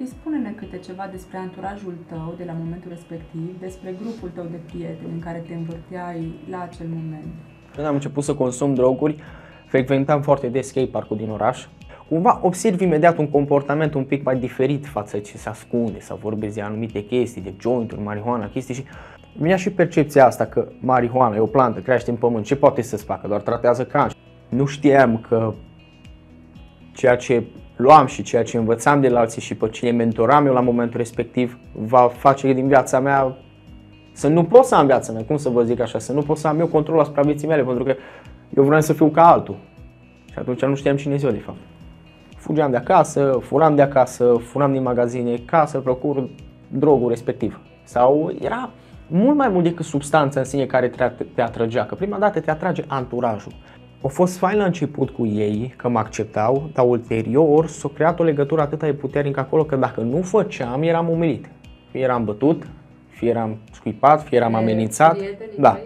Spune-ne câte ceva despre anturajul tău de la momentul respectiv, despre grupul tău de prieteni în care te învârteai la acel moment. Când am început să consum droguri, frecventam foarte des skate-park-ul din oraș. Cumva observ imediat un comportament un pic mai diferit față de ce se ascunde sau vorbesc de anumite chestii, de jointuri, marihuana, chestii și vinea și percepția asta că marihuana e o plantă, crește în pământ, ce poate să-ți facă, doar tratează cancer. Nu știam că ceea ce luam și ceea ce învățam de la alții și pe cine mentoram eu la momentul respectiv va face din viața mea să nu pot să am viața mea, cum să vă zic așa, să nu pot să am eu control asupra vieții mele, pentru că eu vreau să fiu ca altul. Și atunci nu știam cine eu de fapt. Fugeam de acasă, furam din magazine ca să procur drogul respectiv. Sau era mult mai mult decât substanța în sine care te atrăgea, că prima dată te atrage anturajul. A fost fain la început cu ei, că mă acceptau, dar ulterior s-a creat o legătură atât de puternică acolo că dacă nu făceam, eram umilit. Fie eram bătut, fie eram scuipat, fie eram amenințat. Da.